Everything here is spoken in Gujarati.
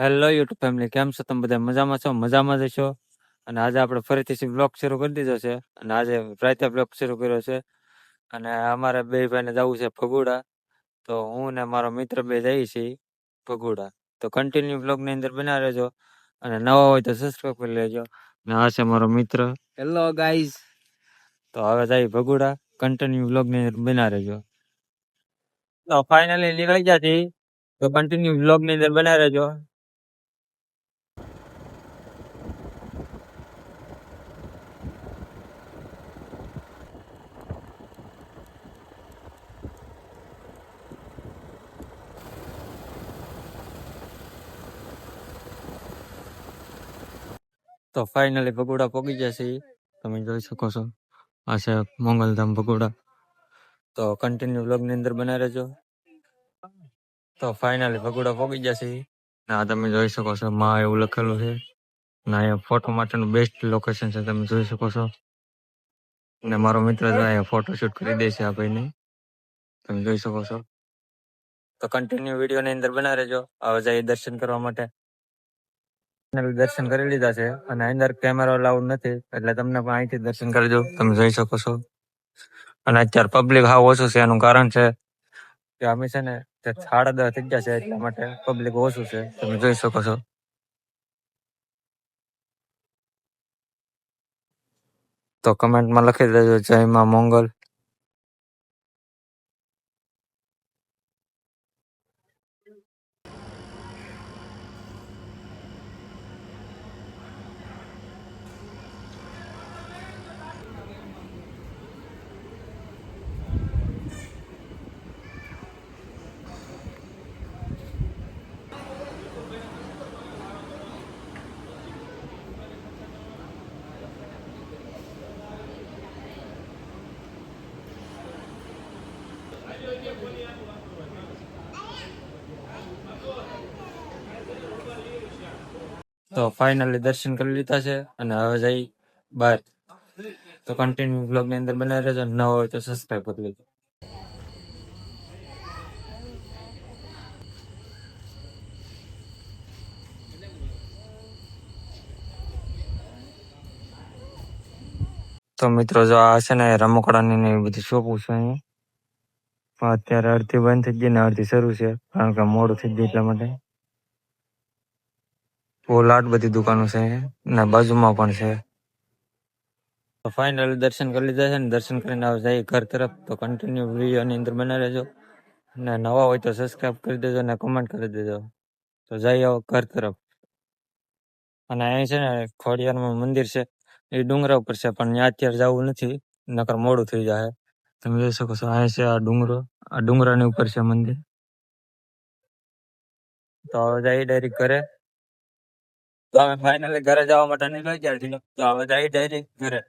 હેલો યુટ્યુબ ફેમિલી, કેમ છો તમે બધા? મજામાં છો? મજામાં જ છો. અને આજે આપણે ફરીથી બ્લોગ શરૂ કરી દીધો છે. અને આજે રાતે બ્લોગ શરૂ કર્યો છે. અને અમારે બે ભાઈને જવું છે ભગોડા. તો હું ને મારો મિત્ર બે જઈએ છીએ ભગોડા. તો કન્ટિન્યુ બ્લોગની અંદર બના રહેજો. અને નવા હોય તો સબસ્ક્રાઈબ કરી લેજો. અને આ છે મારો મિત્ર. Hello guys. તો હવે જઈએ ભગોડા. કન્ટિન્યુ બ્લોગની અંદર બના રહેજો. તો ફાઇનલી નીકળી ગયા છીએ. તો કન્ટિન્યુ બ્લોગની અંદર બના રહેજો. તો ફાઇનલી ભગોડા પહોંચી જશે. તમે જોઈ શકો છો આ છે મોંગલધામ ભગોડા. તો કન્ટિન્યુ બ્લોગની અંદર બના રહેજો. તો ફાઇનલી ભગોડા પહોંચી જશે. આ તમે જોઈ શકો છો માં એવું લખેલું છે. ને અહીંયા ફોટો માટેનું બેસ્ટ લોકેશન છે, તમે જોઈ શકો છો. ને મારો મિત્ર જો અહીંયા ફોટોશૂટ કરી દે છે આ ભાઈને, તમે જોઈ શકો છો. તો કન્ટિન્યુ વિડીયોની અંદર બના રહેજો. હવે જઈએ દર્શન કરવા માટે. દર્શન કરી લીધા છે અને અંદર કેમેરા અલાઉડ નથી, એટલે તમને પણ અહીંથી દર્શન કરજો. તમે જોઈ શકો છો. અને અત્યારે પબ્લિક હાવ ઓછું છે. એનું કારણ છે કે અમે છે ને 10:30 થઈ ગયા છે, એટલા માટે પબ્લિક ઓછું છે, તમે જોઈ શકો છો. તો કમેન્ટમાં લખી દેજો જય માં મોંગલ. તો ફાઇનલી દર્શન કરી લીધા છે અને હવે જઈ બહાર. તો કન્ટિન્યુ બ્લોગની અંદર બનાવી રહેજો. ન હોય તો સબસ્ક્રાઈબ કરી લેજો. તો મિત્રો જો આ છે ને રમકડાની ને એવી બધી શોપો છે અહીંયા. પણ અત્યારે અડધી બંધ થઈ ગઈ ને અડધી શરૂ છે, કારણ કે મોડું થઈ ગયું એટલા માટે. લાટ બધી દુકાનો છે ને બાજુમાં પણ છે. તો ફાઇનલી દર્શન કરી લીધા છે ને દર્શન કરીને હવે જઈએ ઘર તરફ. તો કન્ટિન્યુ વિડીયોની અંદર બના રહેજો. ને નવા હોય તો સબસ્ક્રાઈબ કરી દેજો ને કમેન્ટ કરી દેજો. તો જઈએ ઘર તરફ. અને અહીં છે ને ખોડિયારમાં મંદિર છે, એ ડુંગરા ઉપર છે, પણ ત્યાં અત્યારે જવું નથી, નકર મોડું થઈ જાય. તમે જોઈ શકો છો અહીં છે આ ડુંગરો. આ ડુંગરાની ઉપર છે મંદિર. તો હવે જઈએ ડાયરેક્ટ ઘરે. તો અમે ફાઇનલી ઘરે જવા માટે નીકળી ગયા છીએ. તો હવે જઈએ ડાયરેક્ટ ઘરે.